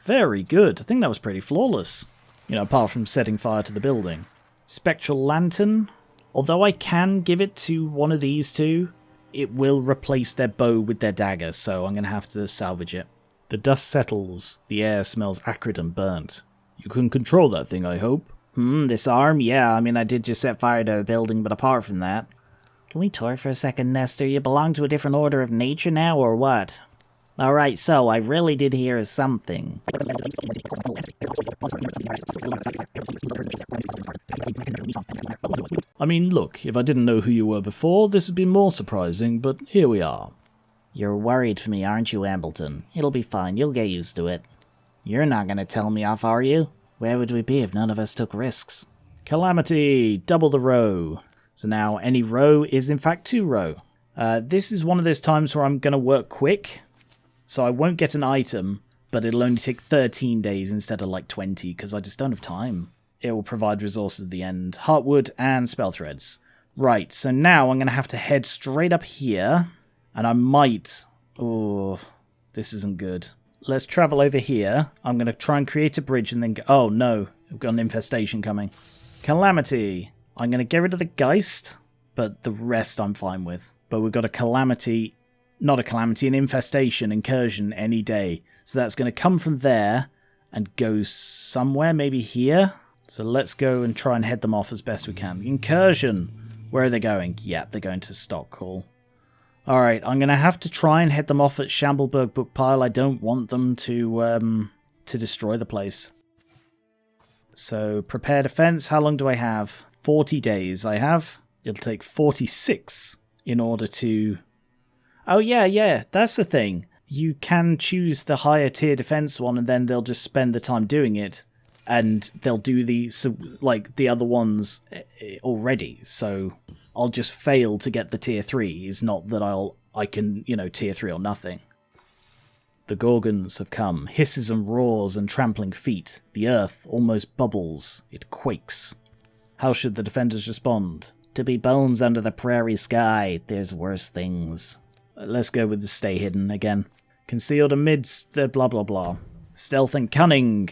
Very good. I think that was pretty flawless. You know, apart from setting fire to the building. Spectral Lantern. Although I can give it to one of these two, it will replace their bow with their dagger, so I'm going to have to salvage it. The dust settles. The air smells acrid and burnt. You can control that thing, I hope. This arm? Yeah, I mean, I did just set fire to a building, but apart from that... Can we tour for a second, Nestor? You belong to a different order of nature now, or what? Alright, so, I really did hear something. I mean, look, if I didn't know who you were before, this would be more surprising, but here we are. You're worried for me, aren't you, Ambleton? It'll be fine, you'll get used to it. You're not gonna tell me off, are you? Where would we be if none of us took risks? Calamity! Double the row. So now any row is in fact 2 row. This is one of those times where I'm going to work quick. So I won't get an item, but it'll only take 13 days instead of like 20, because I just don't have time. It will provide resources at the end. Heartwood and spell threads. Right, so now I'm going to have to head straight up here. And I might... Oh, this isn't good. Let's travel over here. I'm going to try and create a bridge and then go... Oh, no. I've got an infestation coming. Calamity. I'm going to get rid of the Geist, but the rest I'm fine with. But we've got a Calamity... Not a Calamity, an Infestation, Incursion any day. So that's going to come from there and go somewhere, maybe here. So let's go and try and head them off as best we can. Incursion. Where are they going? Yeah, they're going to Stockhall. Alright, I'm going to have to try and head them off at Shambleburg Bookpile. I don't want them to destroy the place. So, prepare defense. How long do I have? 40 days I have. It'll take 46 in order to... Oh, yeah, that's the thing. You can choose the higher tier defense one and then they'll just spend the time doing it. And they'll do the other ones already. So I'll just fail to get the tier 3. It's not that I can, tier 3 or nothing. The Gorgons have come. Hisses and roars and trampling feet. The earth almost bubbles. It quakes. How should the defenders respond? To be bones under the prairie sky, there's worse things. Let's go with the stay hidden again. Concealed amidst the blah blah blah. Stealth and cunning.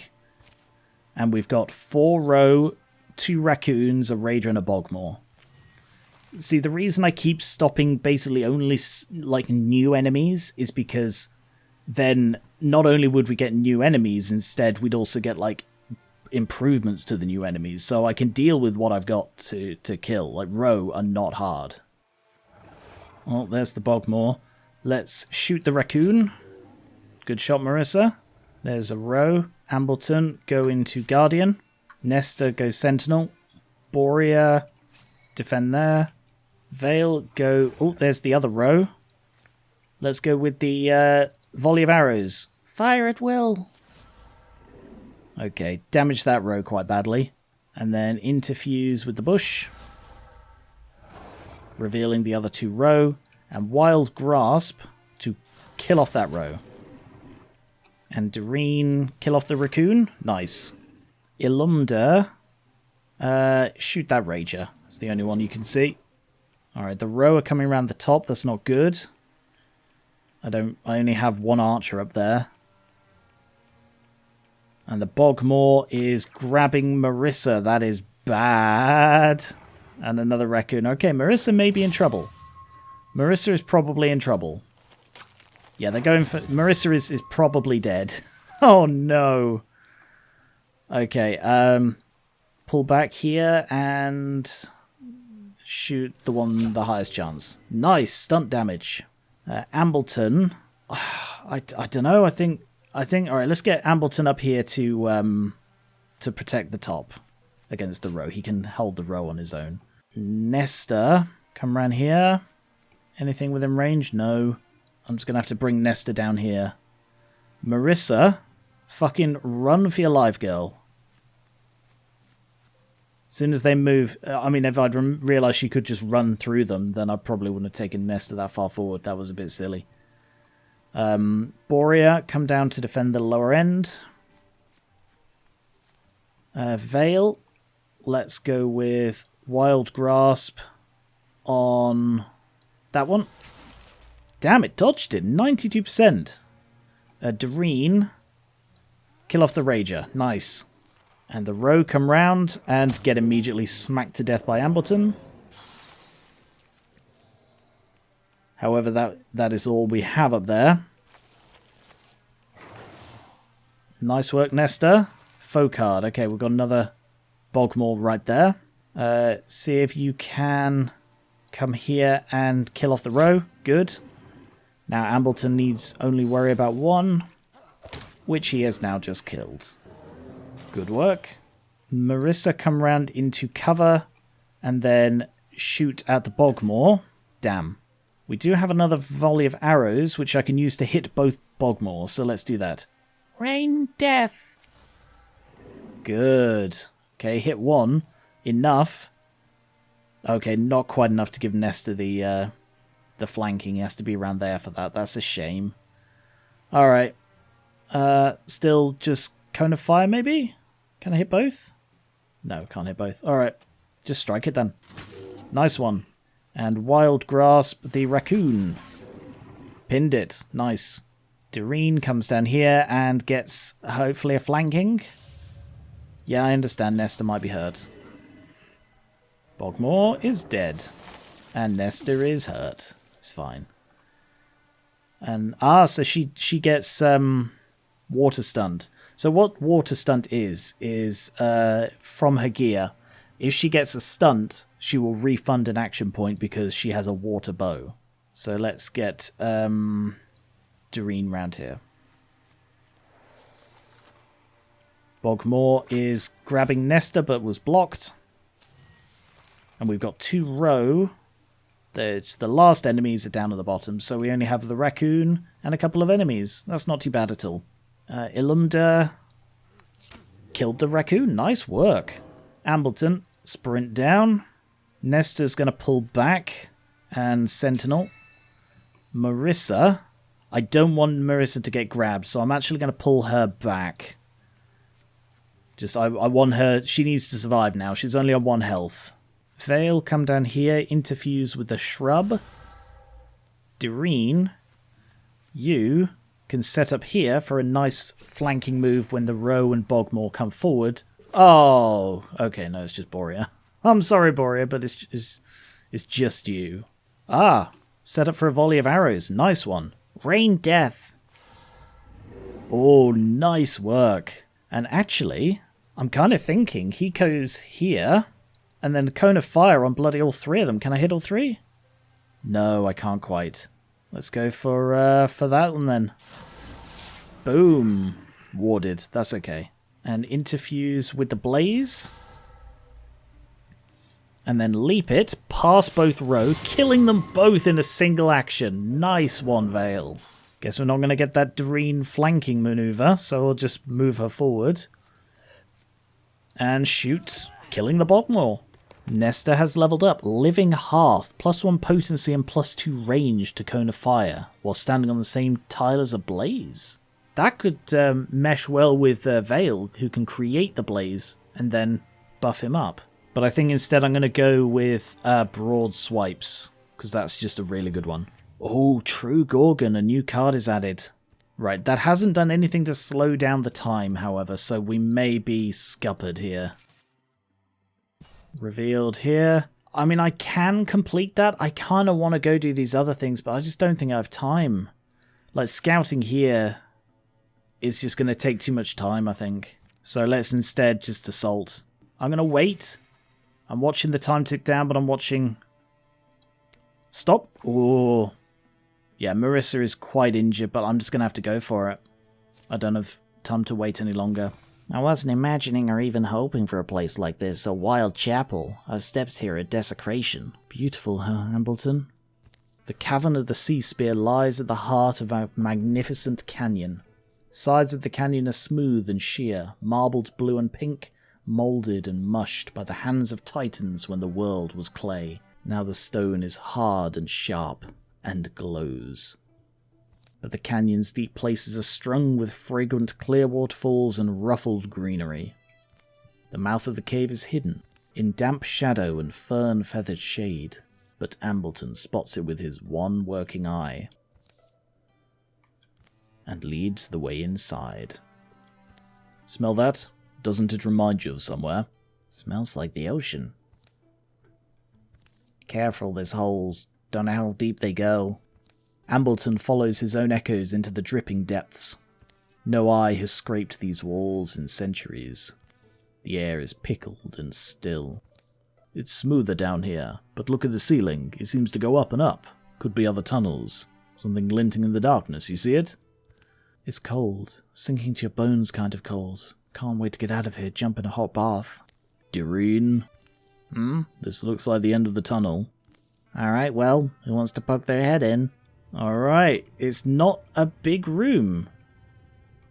And we've got 4 row, 2 raccoons, a raider and a bogmore. See, the reason I keep stopping basically only new enemies is because then not only would we get new enemies, instead we'd also get improvements to the new enemies, so I can deal with what I've got to kill. Row are not hard. Oh, there's the bogmore. Let's shoot the raccoon. Good shot, Marissa. There's a row. Ambleton, go into Guardian. Nestor, go Sentinel. Borea, defend there. Vale, go... Oh, there's the other row. Let's go with the volley of arrows. Fire at will. Okay, damage that row quite badly. And then interfuse with the bush. Revealing the other 2 row. And Wild Grasp to kill off that row. And Doreen, kill off the raccoon. Nice. Ilumda, shoot that rager. That's the only one you can see. Alright, the row are coming around the top. That's not good. I only have 1 archer up there. And the Bogmore is grabbing Marissa. That is bad. And another raccoon. Okay, Marissa may be in trouble. Marissa is probably in trouble. Yeah, they're going for... Marissa is probably dead. Oh, no. Okay, pull back here and shoot the one the highest chance. Nice, stunt damage. Ambleton. I don't know, I think... Alright, let's get Ambleton up here to protect the top against the row. He can hold the row on his own. Nestor, come around here. Anything within range? No. I'm just going to have to bring Nestor down here. Marissa, fucking run for your life, girl. As soon as they move... I mean, if I'd realised she could just run through them, then I probably wouldn't have taken Nestor that far forward. That was a bit silly. Borea, come down to defend the lower end. Vale, let's go with Wild Grasp on that one. Damn, it dodged it. 92%. Doreen. Kill off the Rager. Nice. And the row come round and get immediately smacked to death by Ambleton. However, that is all we have up there. Nice work, Nesta. Faux card. Okay, we've got another Bogmore right there. See if you can come here and kill off the row. Good. Now Ambleton needs only worry about one, which he has now just killed. Good work. Marissa come round into cover and then shoot at the Bogmore. Damn. We do have another volley of arrows, which I can use to hit both Bogmore, so let's do that. Rain death. Good. Okay, hit one. Enough. Okay, not quite enough to give Nesta the flanking. He has to be around there for that. That's a shame. Alright. Still just cone of fire, maybe? Can I hit both? No, can't hit both. Alright. Just strike it then. Nice one. And Wild Grasp the raccoon. Pinned it. Nice. Doreen comes down here and gets hopefully a flanking. Yeah, I understand Nesta might be hurt. Bogmore is dead. And Nesta is hurt. It's fine. And so she gets water stunt. So what water stunt is from her gear. If she gets a stunt, she will refund an action point because she has a water bow. So let's get Doreen round here. Bogmore is grabbing Nesta but was blocked. And we've got 2 row. The last enemies are down at the bottom, so we only have the raccoon and a couple of enemies. That's not too bad at all. Ilumda killed the raccoon. Nice work. Ambleton, sprint down. Nesta's going to pull back. And Sentinel. Marissa. I don't want Marissa to get grabbed, so I'm actually going to pull her back. I want her... She needs to survive now. She's only on 1 health. Vale, come down here. Interfuse with the shrub. Doreen, you can set up here for a nice flanking move when the row and Bogmore come forward. Oh, okay, no, it's just Borea. I'm sorry, Borea, but it's just you. Set up for a volley of arrows. Nice one. Rain death. Oh, nice work. And actually, I'm kind of thinking he goes here, and then cone of fire on bloody all 3 of them. Can I hit all 3? No, I can't quite. Let's go for that one then. Boom. Warded. That's okay. And interfuse with the blaze. And then leap it past both row, killing them both in a single action. Nice one, Vale. Guess we're not going to get that Doreen flanking maneuver, so we'll just move her forward. And shoot, killing the Bogmore. Nesta has leveled up. Living Hearth, +1 potency and +2 range to cone of fire, while standing on the same tile as a blaze. That could mesh well with Vale, who can create the blaze and then buff him up. But I think instead I'm going to go with Broad Swipes, because that's just a really good one. Oh, True Gorgon, a new card is added. Right, that hasn't done anything to slow down the time, however, so we may be scuppered here. Revealed here. I mean, I can complete that. I kind of want to go do these other things, but I just don't think I have time. Like, scouting here is just going to take too much time, I think. So let's instead just assault. I'm going to wait. I'm watching the time tick down, but I'm watching... Stop. Oh. Yeah, Marissa is quite injured, but I'm just going to have to go for it. I don't have time to wait any longer. I wasn't imagining or even hoping for a place like this, a wild chapel. I stepped here at desecration. Beautiful, huh, Ambleton? The cavern of the sea spear lies at the heart of a magnificent canyon. Sides of the canyon are smooth and sheer, marbled blue and pink, moulded and mushed by the hands of titans when the world was clay. Now the stone is hard and sharp, and glows. But the canyon's deep places are strung with fragrant clear waterfalls and ruffled greenery. The mouth of the cave is hidden, in damp shadow and fern-feathered shade, but Ambleton spots it with his one working eye, and leads the way inside. Smell that? Doesn't it remind you of somewhere? Smells like the ocean. Careful, there's holes. Don't know how deep they go. Ambleton follows his own echoes into the dripping depths. No eye has scraped these walls in centuries. The air is pickled and still. It's smoother down here, but look at the ceiling. It seems to go up and up. Could be other tunnels. Something glinting in the darkness, you see it? It's cold. Sinking to your bones kind of cold. Can't wait to get out of here, jump in a hot bath. Doreen? This looks like the end of the tunnel. Alright, well, who wants to poke their head in? Alright, it's not a big room.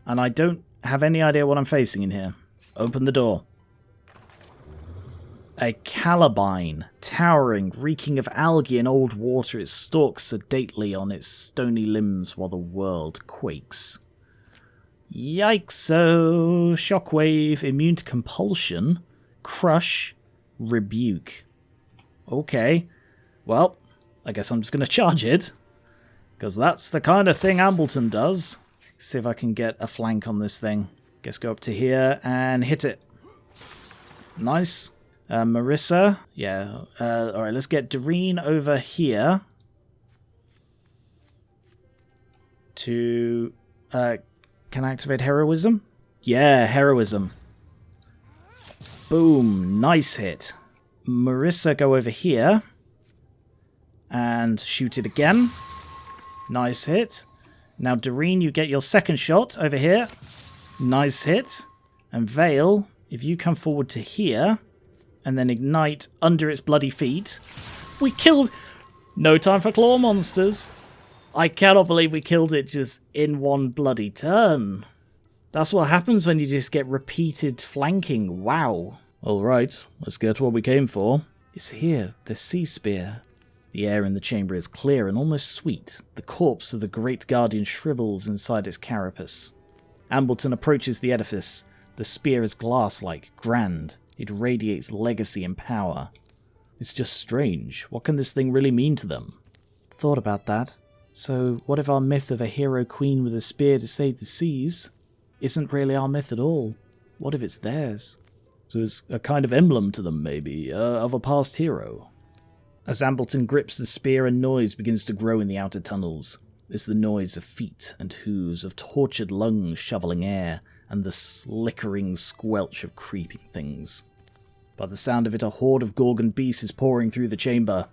And I don't have any idea what I'm facing in here. Open the door. A Calabine, towering, reeking of algae and old water, it stalks sedately on its stony limbs while the world quakes. Yikes-o! Shockwave, immune to compulsion, crush, rebuke. Okay, well, I guess I'm just going to charge it, because that's the kind of thing Ambleton does. See if I can get a flank on this thing. Guess go up to here and hit it. Nice. Marissa, yeah. Alright, let's get Doreen over here. To, can I activate heroism? Yeah, heroism. Boom, nice hit. Marissa, go over here. And shoot it again. Nice hit. Now, Doreen, you get your second shot over here. Nice hit. And Vale, if you come forward to here, and then ignite under its bloody feet. We killed... No time for claw monsters. I cannot believe we killed it just in one bloody turn. That's what happens when you just get repeated flanking. Wow. Alright, let's get what we came for. It's here, the sea spear. The air in the chamber is clear and almost sweet. The corpse of the great guardian shrivels inside its carapace. Ambleton approaches the edifice. The spear is glass-like, grand. It radiates legacy and power. It's just strange. What can this thing really mean to them? Thought about that. So, what if our myth of a hero queen with a spear to save the seas isn't really our myth at all? What if it's theirs? So it's a kind of emblem to them, maybe, of a past hero. As Ambleton grips the spear, a noise begins to grow in the outer tunnels. It's the noise of feet and hooves, of tortured lungs shoveling air, and the slickering squelch of creeping things. By the sound of it, a horde of Gorgon beasts is pouring through the chamber.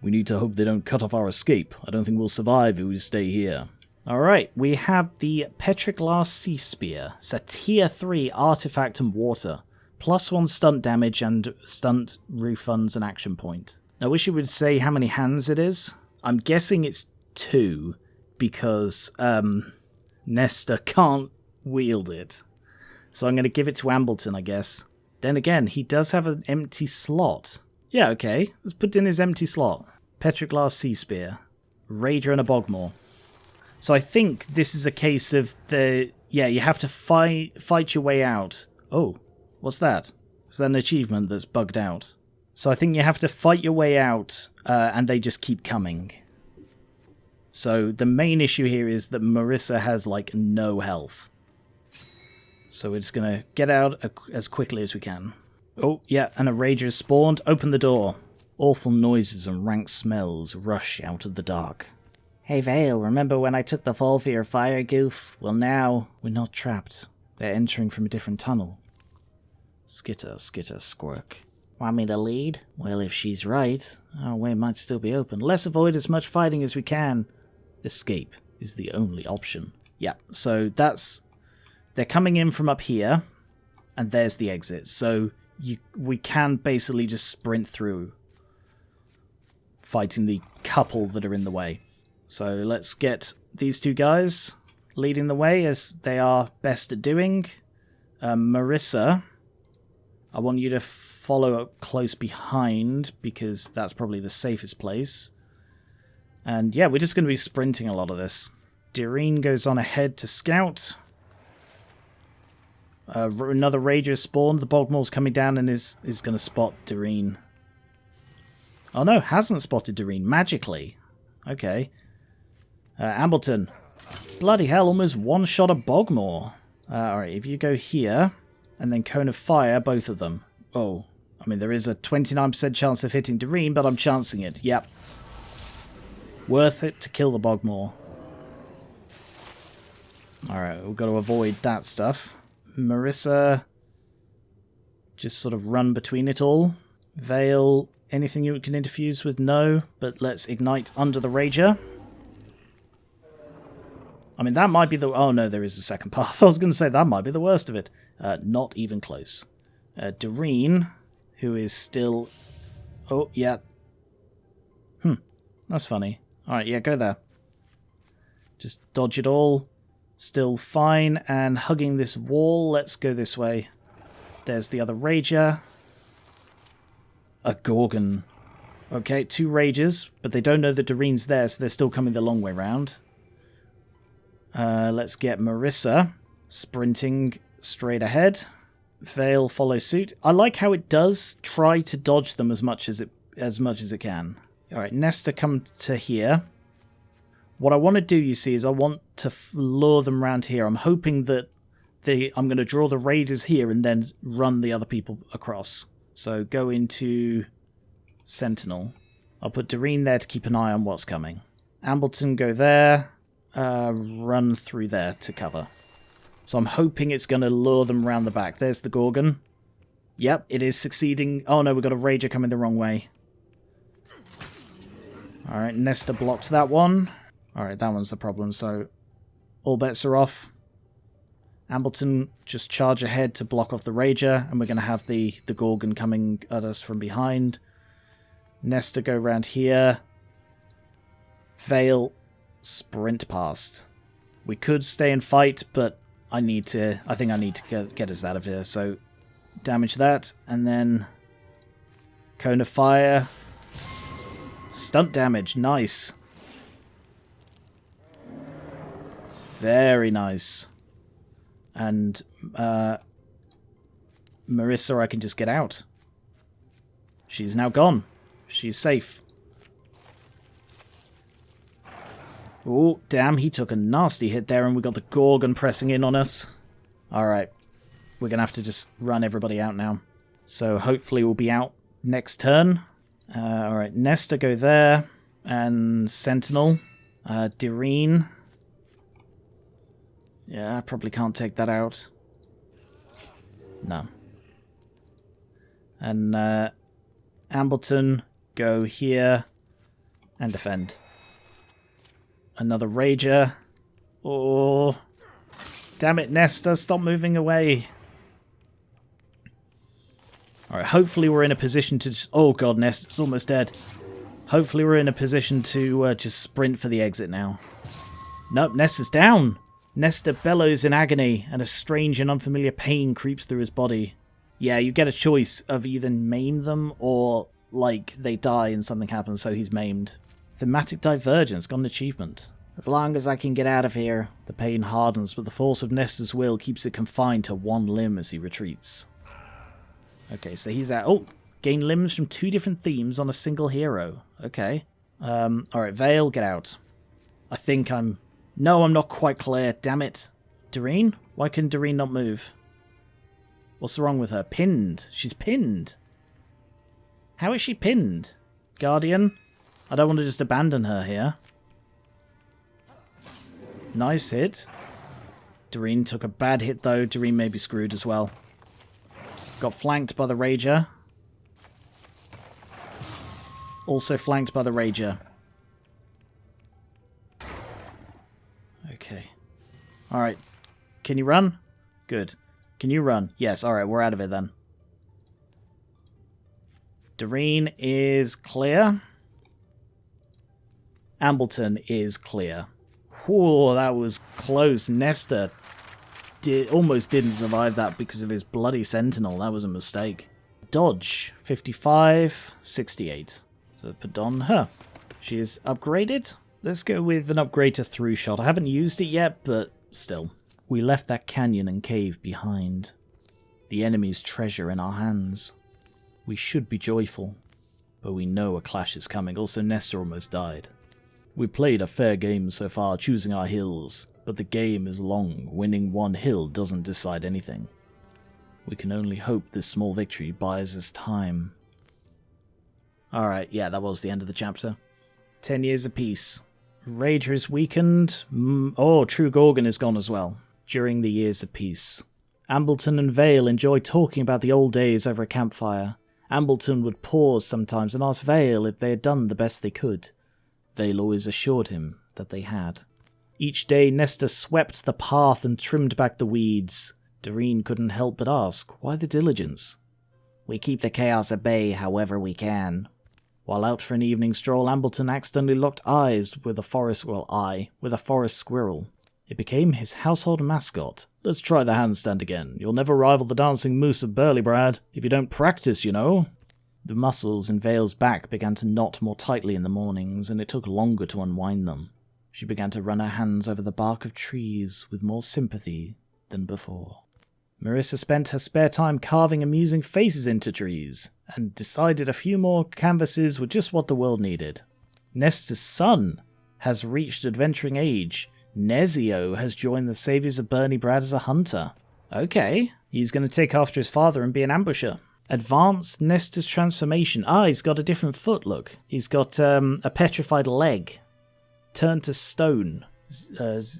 We need to hope they don't cut off our escape. I don't think we'll survive if we stay here. Alright, we have the Petroglass Sea Spear. It's a tier 3 artifact and water. +1 stunt damage and stunt refunds an action point. I wish it would say how many hands it is. I'm guessing it's 2, because Nesta can't wield it. So I'm going to give it to Ambleton, I guess. Then again, he does have an empty slot. Yeah, okay. Let's put in his empty slot. Petroglass Sea Spear. Rager and a Bogmore. So I think this is a case of the... Yeah, you have to fight your way out. Oh, what's that? Is that an achievement that's bugged out? So I think you have to fight your way out, and they just keep coming. So the main issue here is that Marissa has, like, no health. So we're just going to get out as quickly as we can. Oh, yeah, and a rager is spawned. Open the door. Awful noises and rank smells rush out of the dark. Hey Vale, remember when I took the fall for your fire, goof? Well now, we're not trapped. They're entering from a different tunnel. Skitter, skitter, squirk. Want me to lead? Well, if she's right, our way might still be open. Let's avoid as much fighting as we can. Escape is the only option. Yeah, so that's... They're coming in from up here, and there's the exit. So we can basically just sprint through, fighting the couple that are in the way. So let's get these two guys leading the way, as they are best at doing. Marissa, I want you to follow up close behind, because that's probably the safest place. And yeah, we're just going to be sprinting a lot of this. Doreen goes on ahead to scout. Another Rager spawned. The Bogmore's coming down and is going to spot Doreen. Oh no, hasn't spotted Doreen. Magically. Okay. Ambleton. Bloody hell, almost one-shot a Bogmore. Alright, if you go here, and then Cone of Fire, both of them. Oh, I mean, there is a 29% chance of hitting Doreen, but I'm chancing it. Yep. Worth it to kill the Bogmore. Alright, we've got to avoid that stuff. Marissa, just sort of run between it all. Veil, anything you can interfuse with? No, but let's ignite under the Rager. I mean, that might be the... Oh, no, there is a second path. I was going to say that might be the worst of it. Not even close. Doreen, who is still... Oh, yeah. That's funny. Alright, yeah, go there. Just dodge it all. Still fine. And hugging this wall. Let's go this way. There's the other Rager. A Gorgon. Okay, 2 Ragers, but they don't know that Doreen's there, so they're still coming the long way round. Let's get Marissa sprinting straight ahead. Veil follows suit. I like how it does try to dodge them as much as it can. Alright, Nesta come to here. What I want to do, you see, is I want to lure them around here. I'm hoping that I'm going to draw the raiders here and then run the other people across. So go into Sentinel. I'll put Doreen there to keep an eye on what's coming. Ambleton, go there. Run through there to cover. So I'm hoping it's going to lure them around the back. There's the Gorgon. Yep, it is succeeding. Oh no, we've got a Rager coming the wrong way. Alright, Nesta blocked that one. Alright, that one's the problem, so all bets are off. Ambleton, just charge ahead to block off the Rager, and we're going to have the Gorgon coming at us from behind. Nesta, go around here. Veil, sprint past. We could stay and fight, but I think I need to get us out of here, so damage that, and then Cone of Fire. Stunt damage, nice. Very nice. And Marissa, I can just get out. She's now gone. She's safe. Oh, damn, he took a nasty hit there, and we got the Gorgon pressing in on us. Alright. We're going to have to just run everybody out now. So hopefully we'll be out next turn. Alright, Nesta, go there. And Sentinel. Doreen. Yeah, I probably can't take that out. No. And Ambleton, go here and defend. Another Rager. Oh, damn it, Nesta, stop moving away. Alright, hopefully we're in a position to... Oh god, Nesta's almost dead. Hopefully we're in a position to just sprint for the exit now. Nope, Nesta's down. Nesta bellows in agony, and a strange and unfamiliar pain creeps through his body. Yeah, you get a choice of either maim them or, like, they die and something happens, so he's maimed. Thematic Divergence, got an achievement. As long as I can get out of here. The pain hardens, but the force of Nesta's will keeps it confined to one limb as he retreats. Okay, so he's out. Oh, gain limbs from 2 different themes on a single hero. Okay. Alright, Veil, get out. I think I'm... No, I'm not quite clear. Damn it. Doreen? Why can Doreen not move? What's wrong with her? Pinned. She's pinned. How is she pinned? Guardian? I don't want to just abandon her here. Nice hit. Doreen took a bad hit, though. Doreen may be screwed as well. Got flanked by the Rager. Also flanked by the Rager. Okay. Alright. Can you run? Good. Can you run? Yes, alright, we're out of it then. Doreen is clear. Ambleton is clear. Whoa, that was close. Nesta almost didn't survive that because of his bloody Sentinel. That was a mistake. Dodge, 55, 68. So put on her. She is upgraded. Let's go with an upgrade to Through Shot. I haven't used it yet, but still. We left that canyon and cave behind. The enemy's treasure in our hands. We should be joyful, but we know a clash is coming. Also, Nesta almost died. We've played a fair game so far, choosing our hills, but the game is long. Winning one hill doesn't decide anything. We can only hope this small victory buys us time. Alright, yeah, that was the end of the chapter. 10 years of peace. Rager is weakened. Oh, True Gorgon is gone as well. During the years of peace. Ambleton and Vale enjoyed talking about the old days over a campfire. Ambleton would pause sometimes and ask Vale if they had done the best they could. Vale always assured him that they had. Each day Nesta swept the path and trimmed back the weeds. Doreen couldn't help but ask, why the diligence? We keep the chaos at bay however we can. While out for an evening stroll, Ambleton accidentally locked eyes with a forest squirrel. It became his household mascot. Let's try the handstand again. You'll never rival the dancing moose of Burnybrad if you don't practice, you know. The muscles in Vale's back began to knot more tightly in the mornings, and it took longer to unwind them. She began to run her hands over the bark of trees with more sympathy than before. Marissa spent her spare time carving amusing faces into trees, and decided a few more canvases were just what the world needed. Nesta's son has reached adventuring age. Nezio has joined the Saviours of Burnybrad as a hunter. Okay, he's going to take after his father and be an ambusher. Advanced Nesta's transformation. He's got a different foot, look. He's got a petrified leg. Turned to stone.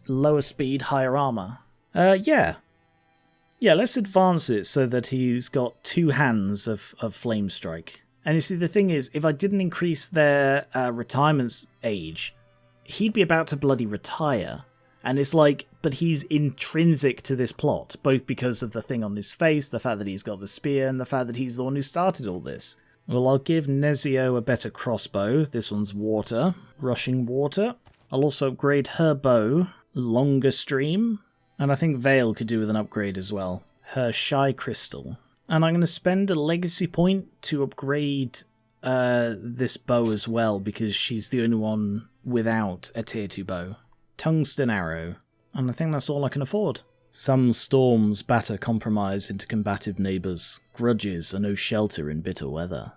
Lower speed, higher armor. Yeah, let's advance it so that he's got 2 hands of flame strike. And you see, the thing is, if I didn't increase their retirement age, he'd be about to bloody retire. And it's like, but he's intrinsic to this plot, both because of the thing on his face, the fact that he's got the spear, and the fact that he's the one who started all this. Well, I'll give Nezio a better crossbow. This one's water, rushing water. I'll also upgrade her bow, longer stream. And I think Vale could do with an upgrade as well. Her Shy Crystal. And I'm going to spend a legacy point to upgrade this bow as well, because she's the only one without a tier 2 bow. Tungsten arrow. And I think that's all I can afford. Some storms batter compromise into combative neighbours. Grudges are no shelter in bitter weather.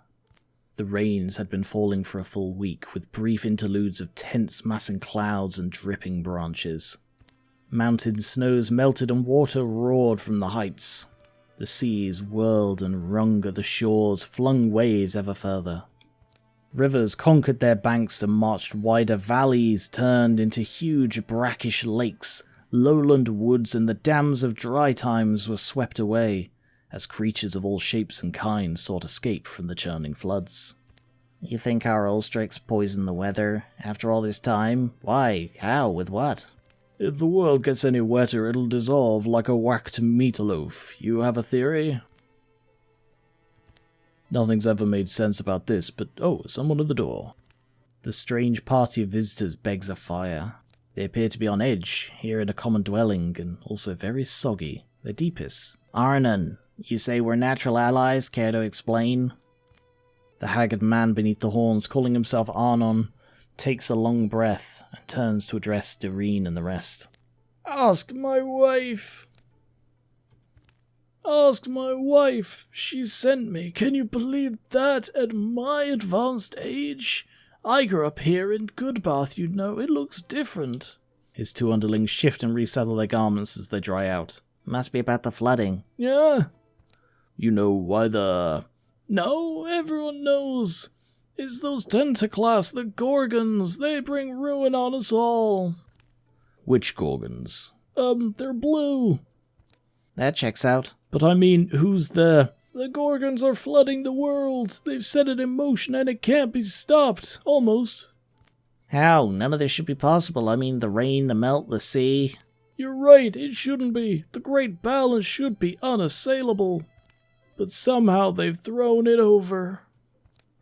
The rains had been falling for a full week, with brief interludes of tense massing clouds and dripping branches. Mountain snows melted and water roared from the heights. The seas whirled and wrung at the shores, flung waves ever further. Rivers conquered their banks and marched wider. Valleys turned into huge brackish lakes. Lowland woods and the dams of dry times were swept away, as creatures of all shapes and kinds sought escape from the churning floods. You think our Ulstryx poisoned the weather after all this time? Why? How? With what? If the world gets any wetter, it'll dissolve like a whacked meatloaf. You have a theory? Nothing's ever made sense about this, but someone at the door. The strange party of visitors begs a fire. They appear to be on edge, here in a common dwelling, and also very soggy. They're deepest. Arnon, you say we're natural allies? Care to explain? The haggard man beneath the horns, calling himself Arnon, takes a long breath and turns to address Doreen and the rest. Ask my wife. Ask my wife. She sent me. Can you believe that at my advanced age? I grew up here in Goodbath, you know. It looks different. His 2 underlings shift and resettle their garments as they dry out. Must be about the flooding. Yeah. You know why the... No, everyone knows. It's those Tentaclass, the Gorgons. They bring ruin on us all. Which Gorgons? They're blue. That checks out. But I mean, who's there? The Gorgons are flooding the world. They've set it in motion and it can't be stopped. Almost. How? None of this should be possible. I mean, the rain, the melt, the sea. You're right, it shouldn't be. The Great Balance should be unassailable. But somehow they've thrown it over.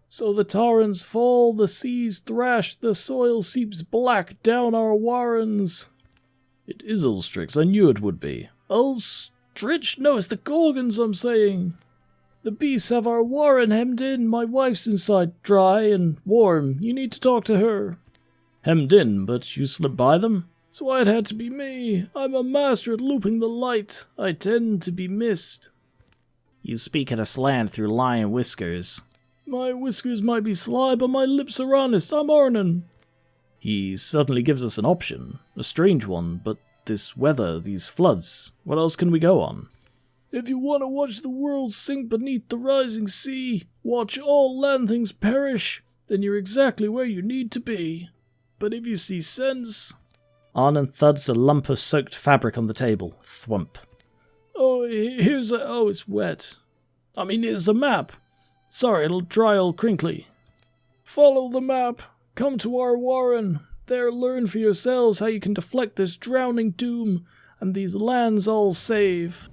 So the torrents fall, the seas thrash, the soil seeps black down our warrens. It is Ulstryx, I knew it would be. Ulstryx? No, it's the Gorgons I'm saying. The beasts have our warren hemmed in. My wife's inside, dry and warm. You need to talk to her. Hemmed in, but you slipped by them? That's why it had to be me. I'm a master at looping the light. I tend to be missed. You speak at a slant through lion whiskers. My whiskers might be sly, but my lips are honest. I'm Arnon. He certainly gives us an option. A strange one, but this weather, these floods, what else can we go on? If you want to watch the world sink beneath the rising sea, watch all land things perish, then you're exactly where you need to be. But if you see sense... Arnon thuds a lump of soaked fabric on the table. Thwump. Oh, here's a... Oh, it's wet. I mean, here's a map. Sorry, it'll dry all crinkly. Follow the map. Come to our warren. There learn for yourselves how you can deflect this drowning doom, and these lands all save.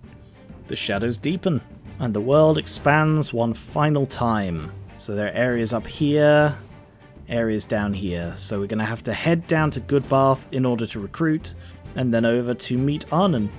The shadows deepen, and the world expands one final time. So there are areas up here, areas down here. So we're going to have to head down to Goodbath in order to recruit, and then over to meet Arnon.